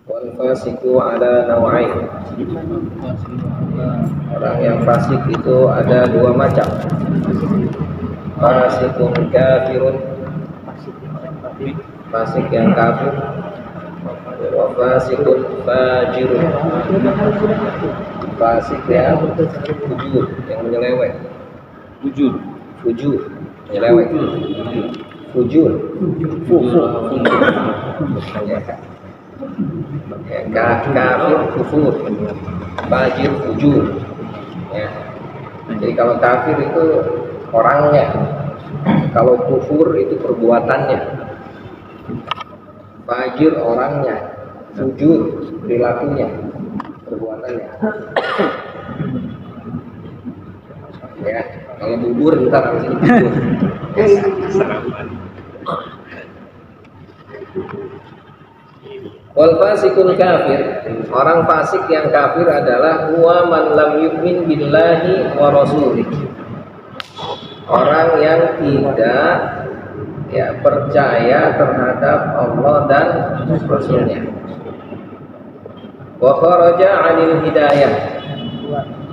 Wal fasiku ala nawain. Orang yang fasik itu ada dua macam. Fasikun kafirun, fasik yang kafir. Wa fasikun fajirun, fasik yang fujur, yang menyeleweng. Fujur, menyeleweng. Fujur. Kafir kufur, fajir fujur. Ya. Jadi kalau kafir itu orangnya, kalau kufur itu perbuatannya, fajir orangnya, fujur perilakunya, perbuatannya. Ya, kalau bubur ntar harus ini bubur. Wal fasikul kafir, orang fasik yang kafir adalah huwa man lam yu'min billahi wa rasulih. Orang yang tidak percaya terhadap Allah dan Rasulnya. Wa kharaja 'anil hidayah,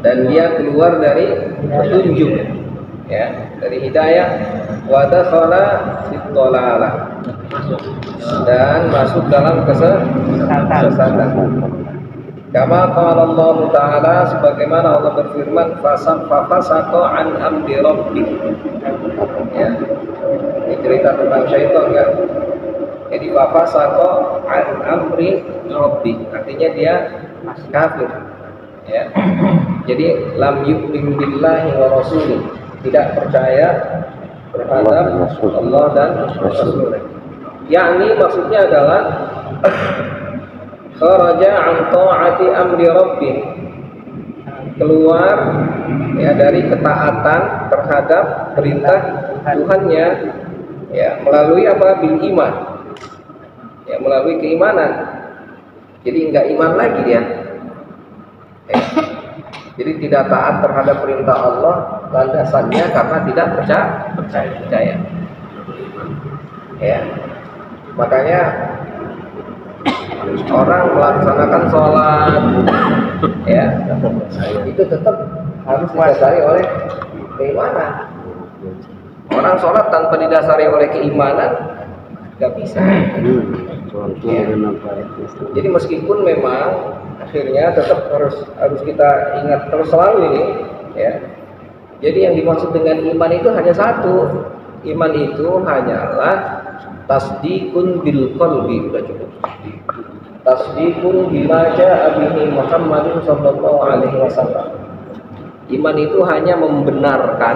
dan dia keluar dari petunjuk, dari hidayah. Wa dakhala fit dhalalah, dan masuk dalam kesesatan. Kama qala Allah Ta'ala, sebagaimana Allah berfirman, fasaqa an amri rabbik. Ya. Ini cerita tentang syaitan kan. Jadi fasaqa an amri rabbik, artinya dia kafir. Ya. Jadi lam yu'min billahi wa rasulih, tidak percaya terhadap Allah dan Rasulnya. Yakni maksudnya adalah kharaja an ta'ati amri rabbih, keluar dari ketaatan terhadap perintah Tuhannya, melalui apa? Bil iman, melalui keimanan. Jadi enggak iman lagi dia. Jadi tidak taat terhadap perintah Allah, landasannya karena tidak percaya. Ya. Makanya orang melaksanakan sholat, itu tetap harus didasari oleh keimanan. Orang sholat tanpa didasari oleh keimanan nggak bisa. Ya. Jadi meskipun memang akhirnya tetap harus kita ingat terus selalu ini, Jadi yang dimaksud dengan iman itu hanya satu. Iman itu hanyalah tasdikun bil qalbi, sudah cukup. Tasdikun bima jaa bihi Muhammadin sallallahu alaihi wasallam. Iman itu hanya membenarkan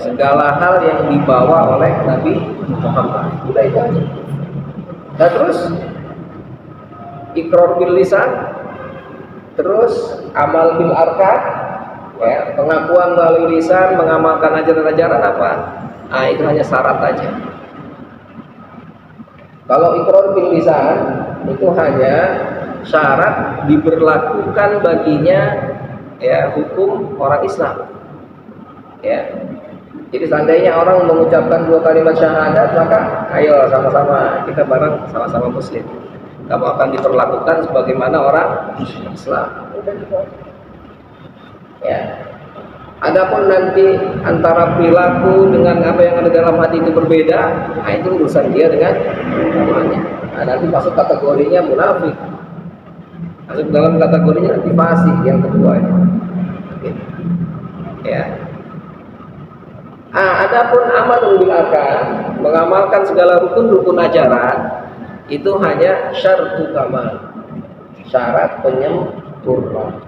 segala hal yang dibawa oleh Nabi Muhammad. Sudah itu aja. Nah, terus iqrar bil lisan, terus amal bil arkan, pengakuan melalui lisan, mengamalkan ajaran-ajaran apa? Itu hanya syarat aja. Kalau iqrar bil lisan itu hanya syarat diberlakukan baginya hukum orang Islam. Jadi seandainya orang mengucapkan 2 kalimat syahadat, maka ayo sama-sama kita bareng, sama-sama muslim. Kamu akan diperlakukan sebagaimana orang Islam. Adapun nanti antara perilaku dengan apa yang ada dalam hati itu berbeda, itu urusan dia dengan namanya. Nanti masuk kategorinya munafik. Masuk dalam kategorinya nanti fasik yang kedua ini. Adapun amalul bil arkan, mengamalkan segala rukun-rukun ajaran, itu hanya syartu kamal, syarat penyempurna.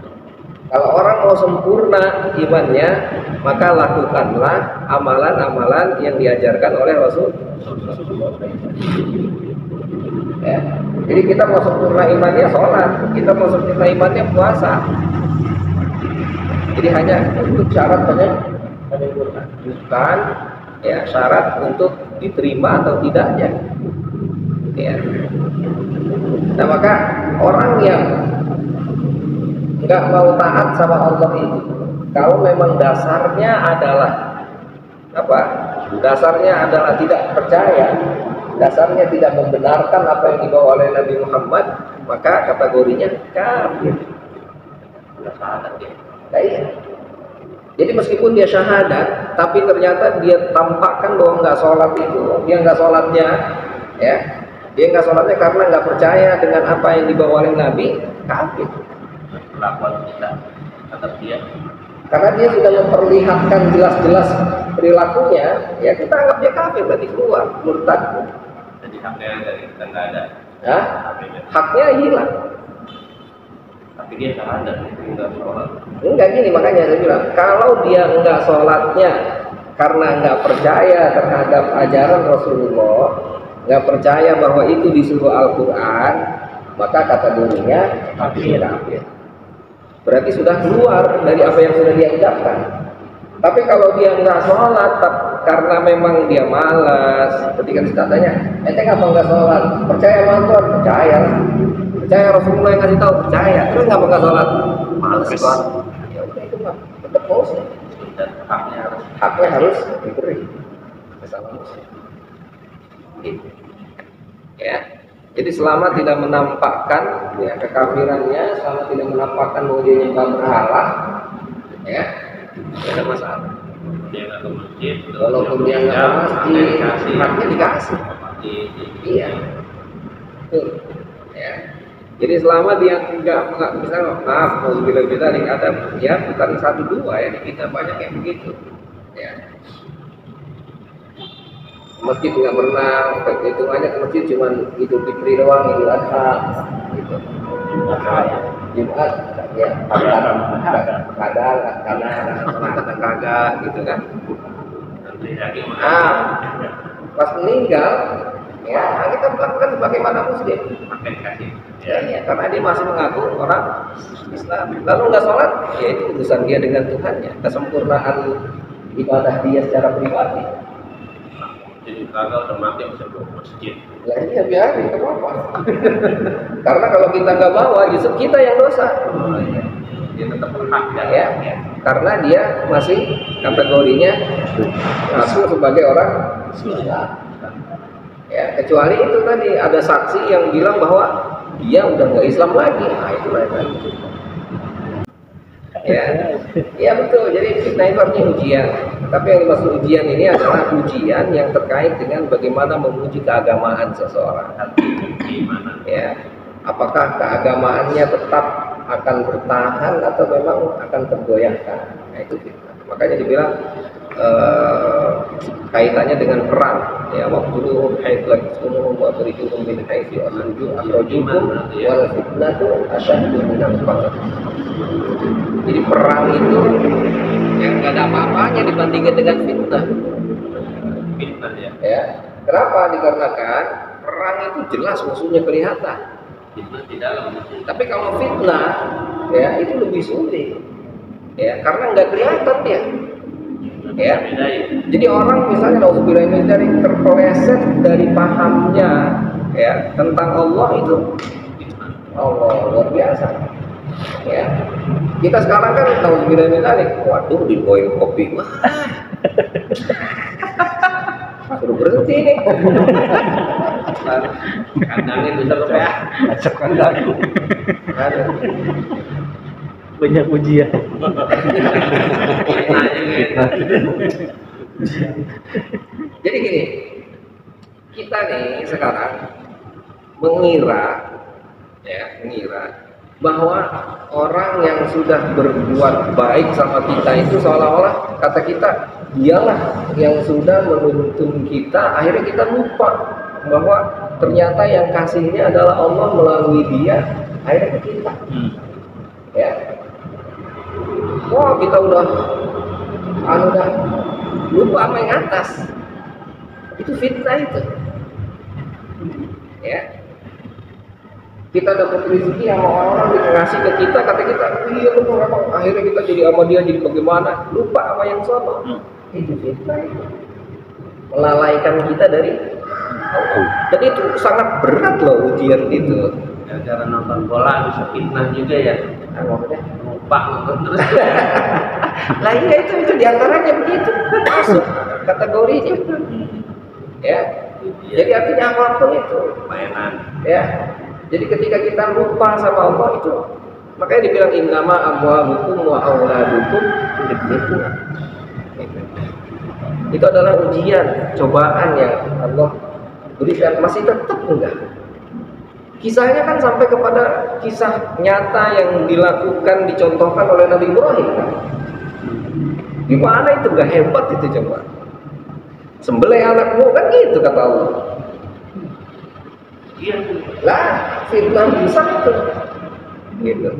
Kalau orang mau sempurna imannya, maka lakukanlah amalan-amalan yang diajarkan oleh Rasul. Jadi kita mau sempurna imannya sholat, kita mau sempurna imannya puasa. Jadi hanya untuk syarat penyempurna, bukan syarat untuk diterima atau tidaknya. Nah, maka orang yang nggak mau taat sama Allah itu, kalau memang dasarnya adalah apa? Dasarnya adalah tidak percaya, dasarnya tidak membenarkan apa yang dibawa oleh Nabi Muhammad, maka kategorinya kafir. Nah, iya. Jadi meskipun dia syahadat, tapi ternyata dia tampakkan bahwa nggak sholat itu, dia nggak sholatnya, ya, dia nggak sholatnya karena nggak percaya dengan apa yang dibawa oleh Nabi, kafir. Perlakuan kita terhadap dia. Karena dia sudah memperlihatkan jelas-jelas perilakunya, ya kita anggap dia kafir, berarti keluar, murtad. Jadi haknya dari kita nggak ada. Ya, haknya hilang. Tapi dia syahadat, nggak sholat. Enggak gini, makanya saya bilang, kalau dia enggak sholatnya karena enggak percaya terhadap ajaran Rasulullah, enggak percaya bahwa itu disuruh Al-Quran, maka kategorinya kafir. Berarti sudah keluar dari apa yang sudah dia ucapkan. Tapi kalau dia enggak sholat karena memang dia malas, ketika ditanya, ente ngapa enggak sholat? Percaya sama Al-Quran? Percaya. Percaya Rasulullah yang kasih tahu? Percaya. Terus ngapa enggak sholat? Malas banget. Ya udah itu mah tetap muslim. Dan Haknya harus diberi bersama muslim. Gitu. Ya. Jadi selama tidak menampakkan ya kekafirannya, selama tidak menampakkan bahwa dia nyembah berhala, ya tidak ada masalah. Dia nggak ke masjid, Walaupun dia nggak ke masjid, haknya dikasih. Iya. Tuh. Ya. Jadi selama dia nggak misalnya maaf, mau bila-bila ada ya bukan 1-2 ya, kita banyak yang begitu. Ya. Masjid nggak pernah, hitungannya ke masjid cuma Idul Fitri doang, Idul Adha, gitu. Jumat, ya kadang kagak, gitu kan. Pas meninggal, ya kita melakukan sebagaimana muslim. Ya, karena dia masih mengaku orang Islam. Lalu nggak sholat, ya itu urusan dia dengan Tuhannya. Kesempurnaan ibadah dia secara pribadi. Jadi kalau udah mati bisa ke masjid. Ya iya biarin, nggak apa-apa. Karena kalau kita nggak bawa, justru kita yang dosa. Dia tetap berhak Ya. Karena dia masih kategorinya masuk sebagai orang Islam. Ya, kecuali itu tadi ada saksi yang bilang bahwa dia udah nggak Islam lagi. Nah itu lagi. Ya betul. Jadi fitnah itu artinya ujian. Tapi yang dimaksud ujian ini adalah ujian yang terkait dengan bagaimana menguji keagamaan seseorang. Ya, apakah keagamaannya tetap akan bertahan atau memang akan tergoyahkan? Nah itu fitnah. Makanya dibilang kaitannya dengan perang. Ya, waqtuluhum haitsu laqiftumuhum wa akhrijuhum min haitsu akhrajukum wal fitnatu asyaddu minal qatl. Jadi perang itu yang nggak ada apa-apanya dibandingkan dengan fitnah. Fitnah ya. Ya, kenapa? Dikarenakan perang itu jelas musuhnya kelihatan. Fitnah di dalam. Tapi kalau fitnah, ya itu lebih sulit. Ya, karena nggak kelihatan dia. Ya. Jadi orang misalnya nauzubillah dari terpeleset dari pahamnya ya tentang Allah itu Allah luar biasa. Ya. Kita sekarang kan nauzubillah dari waduh dibawain kopi. Wah. Suruh berhenti nih. Kandangnya bisa lupa ya. Acak kandang. Banyak ujian. Jadi gini, kita nih sekarang mengira bahwa orang yang sudah berbuat baik sama kita itu seolah-olah kata kita dialah yang sudah menuntun kita, akhirnya kita lupa bahwa ternyata yang kasihnya adalah Allah melalui dia, akhirnya kita. Ya. Wah, kita udah lupa sama yang atas. Itu fitnah itu. Ya. Kita dapat rezeki sama orang-orang dikasih ke kita, kata kita, iya betul memang. Akhirnya kita jadi sama dia jadi bagaimana? Lupa sama yang sono. Itu fitnah itu. Melalaikan kita dari Allah. Dan itu sangat berat loh ujian itu. Gara-gara nonton bola bisa fitnah juga ya. Nah, maksudnya Lupa nonton terus. Lah iya itu diantaranya begitu masuk kategorinya. Ya, Jadi artinya apapun itu, mainan. ya. Jadi ketika kita lupa sama Allah itu, makanya dibilang innama amwalukum wa auladukum itu. Itu adalah ujian, cobaan yang Allah berikan. Masih tetap enggak. Kisahnya kan sampai kepada kisah nyata yang dilakukan, dicontohkan oleh Nabi Ibrahim kan? Gimana itu gak hebat itu coba? Sembelih anakmu kan gitu kata Allah. Iya. Lah, fitnah bisa itu. Gitu.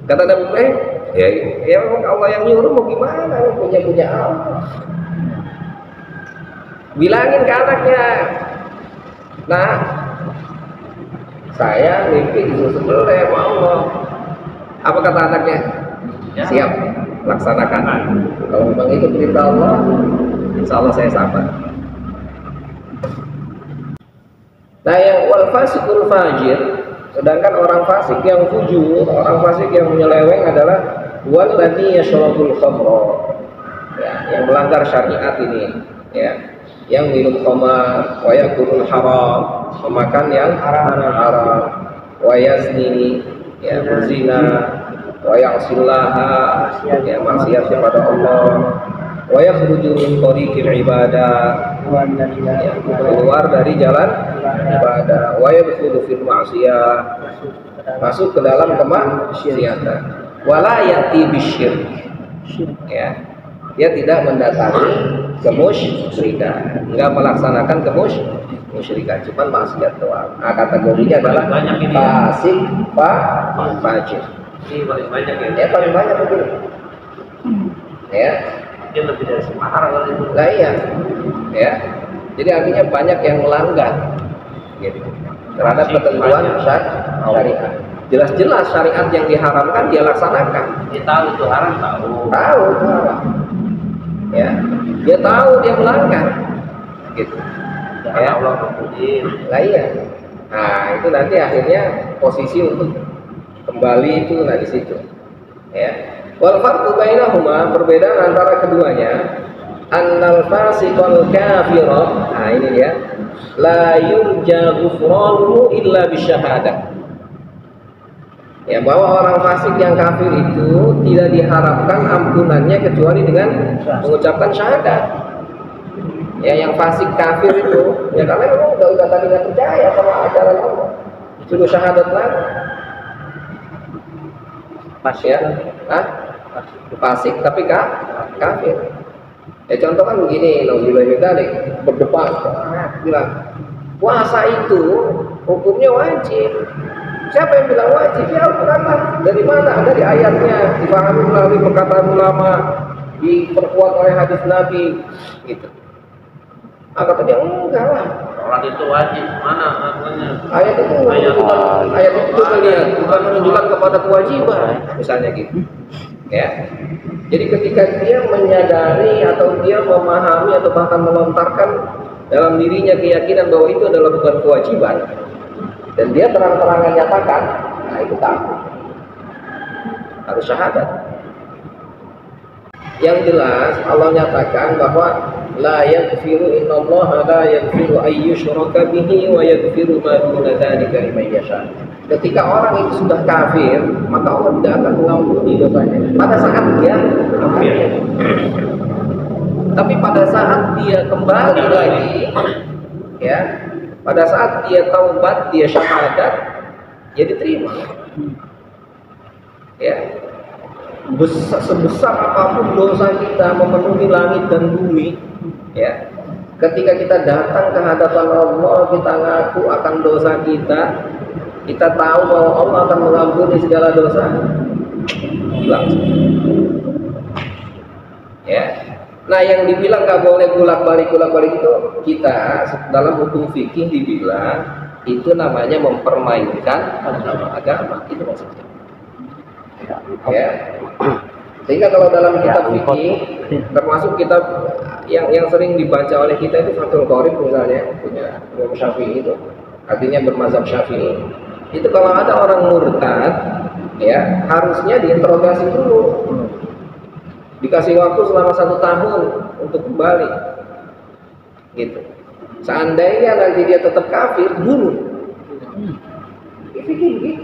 Kata Nabi Ibrahim, ya memang Allah yang nyuruh, mau gimana? Punya Allah. Bilangin ke anaknya, nah, saya mimpi disuruh sembelih sama Allah. Apa kata anaknya? Ya. Siap, laksanakan. Kalau memang itu perintah Allah, insya Allah saya sabar. Nah, yang wal fasikul fajir, sedangkan orang fasik yang fujur, orang fasik yang menyeleweng adalah wal ladzi yashrabul khamra. Ya, yang melanggar syariat ini, ya. Yang minum khamar, wa yakulul haram, memakan yang haram, wa yazni, ya berzina, wa ya'sillaha, ya maksiat kepada Allah, wa yakhruju min tariqil ibadah, ya, keluar dari jalan ibadah, wa yadkhulu fil ma'siyah, masuk ke dalam kemaksiatan, wala yati bisyirk, ya, dia tidak mendatangi kemusyrikan, enggak melaksanakan kemusyrikan, cuma maksiat doang. Nah, kategorinya adalah fasik, fajir. Ini paling banyak ya. Ya paling banyak betul. Ya. Dia lebih dari separuh kali itu. Lah iya. Ya. Jadi artinya banyak yang melanggar gitu terhadap ketentuan syariat. Jelas-jelas syariat yang diharamkan dia laksanakan. Dia tahu itu haram, tahu. Tahu itu haram. Ya. Dia tahu dia melanggar. Gitu. Ya Allah kemudian. Lah iya. Nah, itu nanti akhirnya posisi untuk kembali itu di situ. Ya. Wal farqu bainahuma, perbedaan antara keduanya, annal fasiqal kafira, nah ini dia, la yurja ghufranuhu illa bisyahadah. Ya, bahwa orang fasik yang kafir itu tidak diharapkan ampunannya kecuali dengan mengucapkan syahadat. Ya, yang fasik kafir itu, ya karena memang udah tadi nggak percaya sama ajaran Allah, suruh syahadat lagi. Pas ya, fasik tapi kafir. Ya contoh kan begini, berdepan, bilang puasa itu hukumnya wajib. Siapa yang bilang wajib? Ya Al-Quran lah. Dari mana? Dari ayatnya, dipahami melalui perkataan ulama, diperkuat oleh hadis Nabi, gitu. Kata dia enggak lah. Sholat itu wajib, mana maknanya? Ayat itu lihat, bukan menunjukkan kepada kewajiban, misalnya gitu. Ya. Jadi ketika dia menyadari atau dia memahami atau bahkan melontarkan dalam dirinya keyakinan bahwa itu adalah bukan kewajiban, dan dia terang-terangan nyatakan, nah itu kafir. Harus syahadat. Yang jelas Allah nyatakan bahwa la yaghfiru innallaha la yaghfiru ayyushraka bihi wa yaghfiru ma duna dzalika liman yasha. Ketika orang itu sudah kafir, maka Allah tidak akan mengampuni dosanya pada saat dia kafir. Tapi pada saat dia kembali lagi, ya, pada saat dia taubat, dia syahadat, ya diterima. Ya. Sebesar apapun dosa kita memenuhi langit dan bumi, ya, ketika kita datang ke hadapan Allah, kita ngaku akan dosa kita tahu bahwa Allah akan mengampuni segala dosa, hilang. Ya. Nah, yang dibilang nggak boleh bolak-balik itu, kita dalam hukum fikih dibilang itu namanya mempermainkan agama, itu maksudnya. Ya. Sehingga kalau dalam kitab fikih, termasuk kitab yang sering dibaca oleh kita itu Fathul Qorib misalnya, punya Imam Syafi'i itu, artinya bermazhab Syafi'i. Itu kalau ada orang murtad, ya harusnya diinterogasi dulu, dikasih waktu selama 1 tahun untuk kembali, gitu. Seandainya nanti dia tetap kafir, bunuh. Pikir gitu.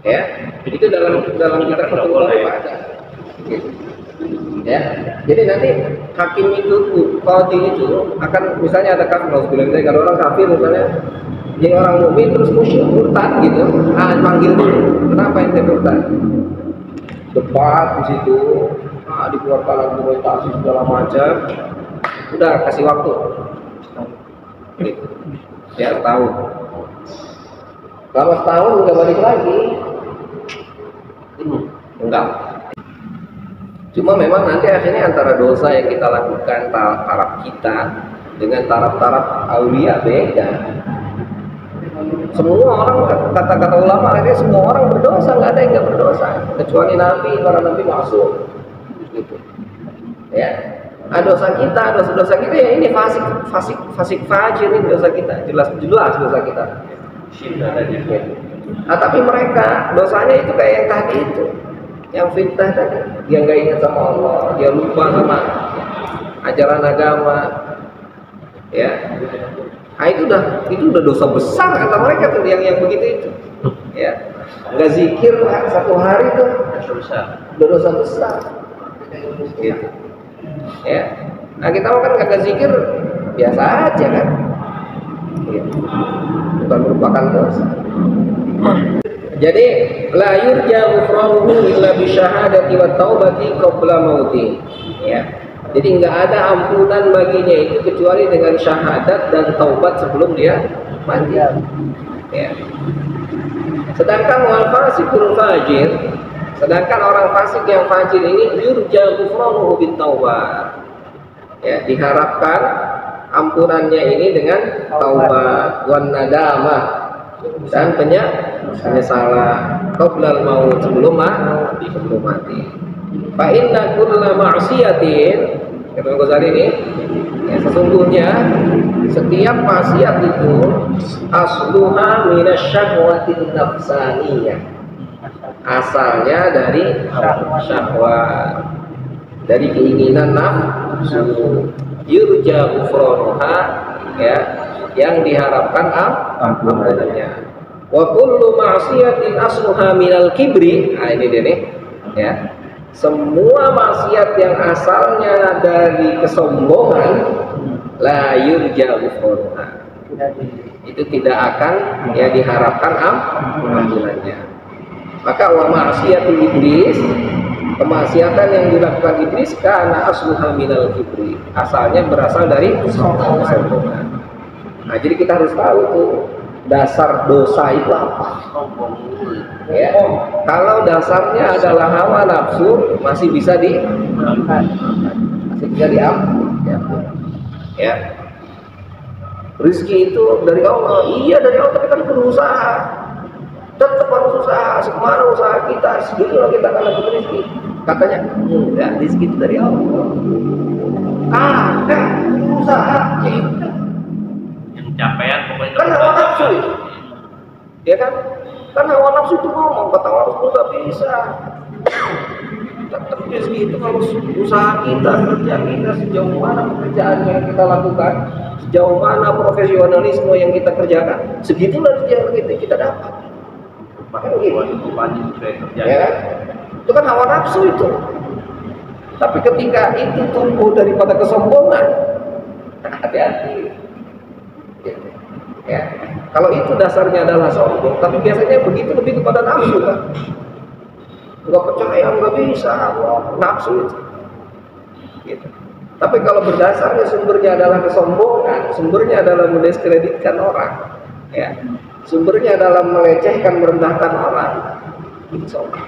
Ya, itu dalam kitab Fathul Bari ada. Gitu. Ya, jadi nanti hakim itu, qadhi itu akan misalnya ada kafir, kalau orang kafir misalnya jadi orang mukmin terus musyrik murtad gitu, panggil dulu, kenapa ente murtad? Debat di situ, dikeluarkan argumentasi segala macam, udah kasih waktu, gitu. Ya setahun, selama setahun udah balik lagi, enggak. Cuma memang nanti akhirnya antara dosa yang kita lakukan, taraf kita dengan taraf aulia beda. Semua orang, kata-kata ulama akhirnya semua orang berdosa, nggak ada yang nggak berdosa kecuali Nabi, para Nabi masuk gitu. Ya, dosa kita ya ini fasik fajir, ini dosa kita, jelas dosa kita. Tapi mereka dosanya itu kayak yang tadi itu, yang fitnah tadi, dia nggak ingat sama Allah, dia lupa sama ajaran agama, ya. Nah, itu udah dosa besar kata mereka tuh, yang begitu itu, ya. Nggak zikir satu hari tuh, udah dosa besar, gitu. Ya. Nah kita kan kagak zikir biasa aja kan, gitu. Bukan merupakan dosa. Jadi la yurja ghufranuhu illa bi syahadati wa taubati qabla mauti. Ya. Jadi enggak ada ampunan baginya itu kecuali dengan syahadat dan taubat sebelum dia mati. Ya. Sedangkan wal fasiqul fajir, sedangkan orang fasik yang fajir ini yurja ghufranuhu bit taubat. Ya, diharapkan ampunannya ini dengan taubat wan nadamah dan penyesalan qoblal maut sebelum mati. Fa inna kulla ma'siyatin, kata Ghazali ini, ya, sesungguhnya setiap maksiat itu asluha minasyahwatin nafsaniyah, asalnya dari syahwat, dari keinginan nafsu. Yurja ghufranuha, ya, yang diharapkan ampunannya. Wa kullu ma'siyatin asluha minal kibri. Nah ini dia nih, ya. Semua maksiat yang asalnya dari kesombongan, la yurja ghufranuha, itu tidak akan ya diharapkan ampunannya. Maka wa ma'siyatul iblis, kemaksiatan yang dilakukan iblis karena asluha minal kibri, asalnya berasal dari kesombongan. Nah, jadi kita harus tahu tuh dasar dosa itu apa. Ya, kalau dasarnya adalah hawa nafsu masih bisa diampuni. Ya. Rizki itu dari Allah. Iya dari Allah, tapi kan berusaha. Tetap harus usaha. Semana usaha kita, segitulah kita akan dapat rezeki. Katanya, enggak, rezeki itu dari Allah. Ada usaha, ya. Yang capaian pokoknya Kan hawa nafsu itu, ya kan? Kan hawa nafsu itu ngomong, kata Allah itu nggak bisa. Tetap rezeki itu harus usaha kita, kerja kita, sejauh mana pekerjaan yang kita lakukan, sejauh mana profesionalisme yang kita kerjakan, segitulah rezeki kita dapat. Makanya begitu. Ya kan? Itu kan hawa nafsu itu. Tapi ketika itu tumbuh daripada kesombongan, hati-hati. Ya. Kalau itu dasarnya adalah sombong, tapi biasanya begitu lebih kepada nafsu kan. Nggak percaya, nggak bisa, nafsu itu. Gitu. Tapi kalau berdasarnya sumbernya adalah kesombongan, sumbernya adalah mendiskreditkan orang, ya. Sumbernya adalah melecehkan, merendahkan orang, itu sombong.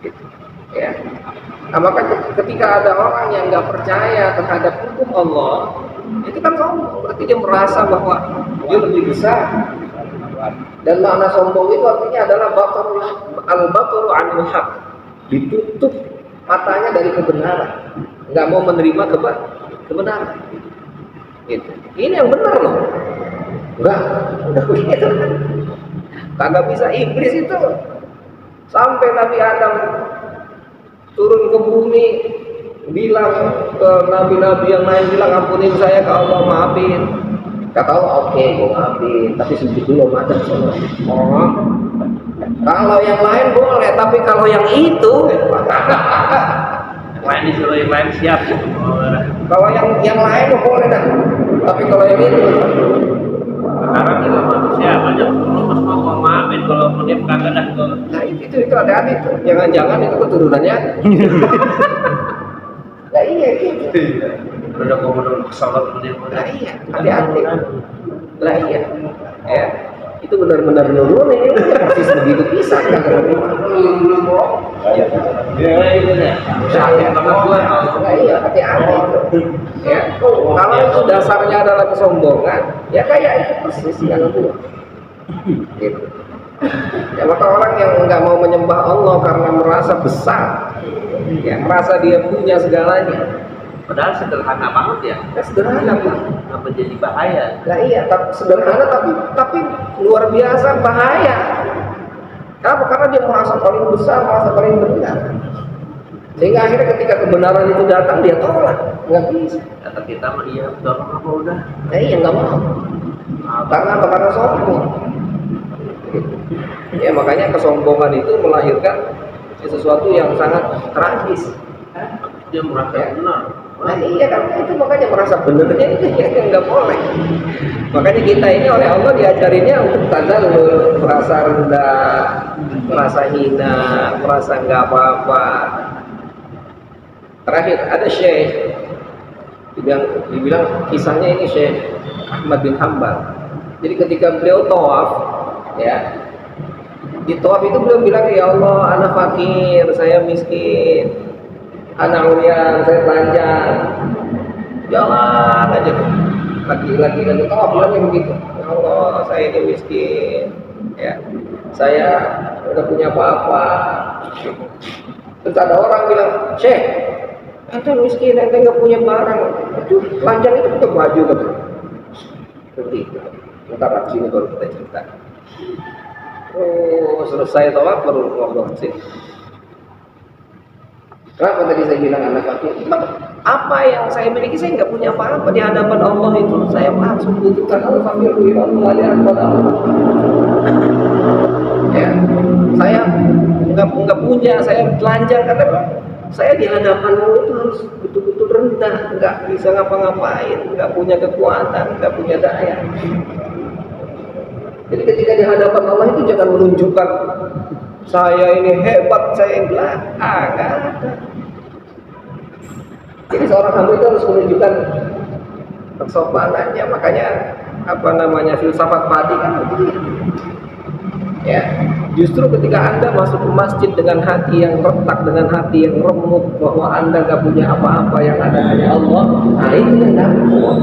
Gitu. Ya. Nah, maka ketika ada orang yang nggak percaya terhadap hukum Allah, itu kan sombong, berarti dia merasa bahwa dia lebih besar. Dan makna sombong itu artinya adalah al-bataru anil haq, ditutup matanya dari kebenaran, nggak mau menerima kebenaran. Gitu. Ini yang benar loh. Enggak, udah begitu. Kagak bisa. Iblis itu sampai Nabi Adam turun ke bumi bilang ke nabi-nabi yang lain, bilang ampunin saya ke Allah, maafin. Kata Allah, oke, gue maafin, tapi sujud dulu mata sholat. Oh, kalau yang lain boleh, tapi kalau yang itu Lain disuruh yang lain siap. kalau yang lain boleh dah, tapi kalau yang itu Sekarang juga manusia banyak terus mau maafin kalau dia kagak dah tuh. nah itu hati-hati tuh, jangan-jangan itu keturunannya. Nah iya gitu. Udah ngomong kesalahan sama dia. Nah iya, hati-hati. Lah iya, ya itu benar-benar nurunin persis begitu pisah kan belum bohong. Ya itu deh. Sakit banget gua. Nah iya, hati-hati itu. Ya, kalau itu dasarnya adalah kesombongan, ya kayak itu persis yang gua. Gitu. Ya maka orang yang nggak mau menyembah Allah karena merasa besar, ya merasa dia punya segalanya. Padahal sederhana banget ya. Ya sederhana Pak. Kenapa jadi bahaya? Nah iya, tapi sederhana tapi luar biasa bahaya. Kenapa? Karena dia merasa paling besar, merasa paling benar. Sehingga akhirnya ketika kebenaran itu datang dia tolak, nggak bisa. Kata kita mah iya, udah apa udah. Nah iya nggak mau. Karena apa? Karena sombong. Gitu. Ya makanya kesombongan itu melahirkan sesuatu yang sangat tragis. Dia merasa Ya. benar. Nah iya kan itu makanya merasa benernya itu yang nggak boleh. Makanya kita ini oleh Allah diajarinnya untuk tazallul, merasa rendah, merasa hina, merasa nggak apa-apa. Terakhir ada Syekh dibilang kisahnya ini Syekh Ahmad bin Hanbal. Jadi ketika beliau tawaf, ya di tawaf itu beliau bilang, ya Allah, anak fakir, saya miskin. Anak urian, saya telanjang, jalan aja tuh, lagi tawaf bilangnya begitu. Ya Allah, saya ini miskin, ya, saya udah punya apa-apa. Terus ada orang bilang, Syekh, ente miskin, ente nggak punya barang, itu telanjang itu bukan baju kan? Seperti itu. Ntar abis ini baru kita cerita. Oh, selesai tawaf baru ngobrol sih. Kenapa tadi saya bilang anak fakir? Apa yang saya miliki, saya nggak punya apa-apa di hadapan Allah itu. Saya langsung butuhkan Allah fakir ya, saya nggak punya, saya telanjang karena saya di hadapanmu itu harus betul-betul rendah, nggak bisa ngapa-ngapain, nggak punya kekuatan, nggak punya daya. Jadi ketika di hadapan Allah itu jangan menunjukkan saya ini hebat, saya yang belakang, nggak ada. Jadi seorang hamba itu harus menunjukkan kesopanannya, makanya apa namanya filsafat padi kan begitu. Ya, justru ketika Anda masuk ke masjid dengan hati yang retak, dengan hati yang remuk, bahwa Anda nggak punya apa-apa, yang ada hanya Allah, nah itu yang dapat.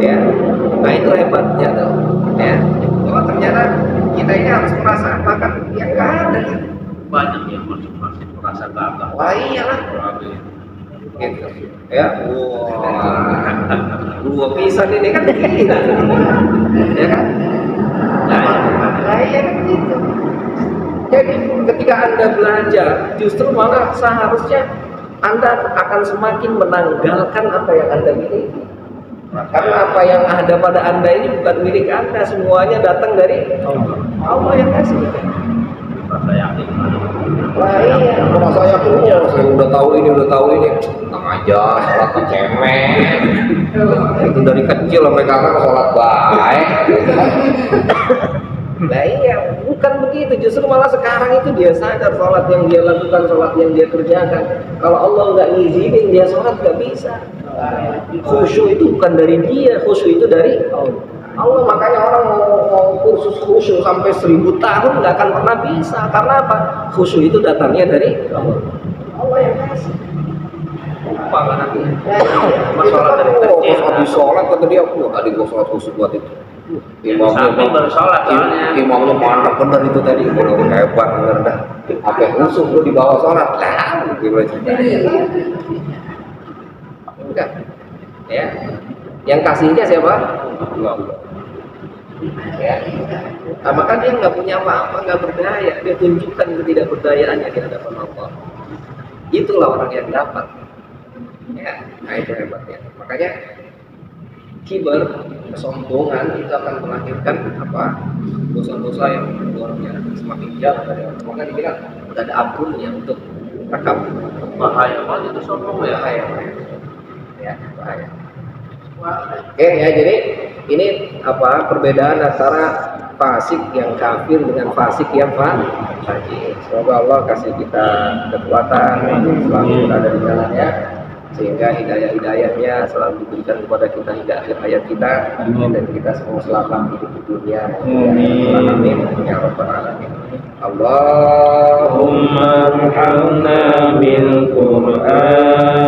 Ya, nah itu hebatnya tuh. Ya, bahwa ternyata kita ini harus merasakan yang nggak ada. Banyak yang masuk merasa gagah. Wah iyalah. Gitu. Ya, dua pisan ini kan begitu. Ya kan? Nah, iya kan begitu. Jadi ketika Anda belajar, justru malah seharusnya Anda akan semakin menanggalkan apa yang Anda miliki. Karena apa yang ada pada Anda ini bukan milik Anda, semuanya datang dari Allah yang kasih. Rasa yakin. Wah iya, merasa yakinnya, saya udah tahu ini, tenang aja, sholat cemen. Itu dari kecil sampai kakak sholat baik. Nah iya, bukan begitu, justru malah sekarang itu dia sadar sholat yang dia lakukan, sholat yang dia kerjakan. Kalau Allah nggak ngizinin dia sholat nggak bisa. Khusyuk itu bukan dari dia, khusyuk itu dari Allah. Makanya orang mau kursus khusyuk sampai 1000 tahun nggak akan pernah bisa. Karena apa? Khusyuk itu datangnya dari Allah. Allah yang kasih. Lupa kan nanti. Masalah dari kecil. Habis sholat kata dia, tadi gua sholat khusyuk buat itu. Sampai baru sholat soalnya. Imamnya mantap bener itu tadi, hebat bener dah. Apa khusyuk lu di bawah sholat? Lah, gimana ceritanya? Enggak. Ya. Yang kasihnya siapa? Allah. Ya. Nah, maka dia nggak punya apa-apa, nggak berdaya, dia tunjukkan ketidakberdayaannya di hadapan Allah. Itulah orang yang dapat. Ya, nah itu hebatnya. Makanya kibar, kesombongan itu akan melahirkan apa? Dosa-dosa yang luar biasa, semakin jauh dari Allah. Maka dibilang tidak ada ampunnya untuk rekam. Bahaya banget itu sombong ya. Bahaya, ya bahaya. Oke ya, jadi ini apa perbedaan antara fasik yang kafir dengan fasik yang fajir. Semoga Allah kasih kita kekuatan selalu berada di jalannya, sehingga hidayah-hidayahnya selalu diberikan kepada kita hingga akhir hayat kita, dan kita semua selamat hidup di dunia. Amin ya rabbal alamin. Allahumma arhamna bil Qur'an.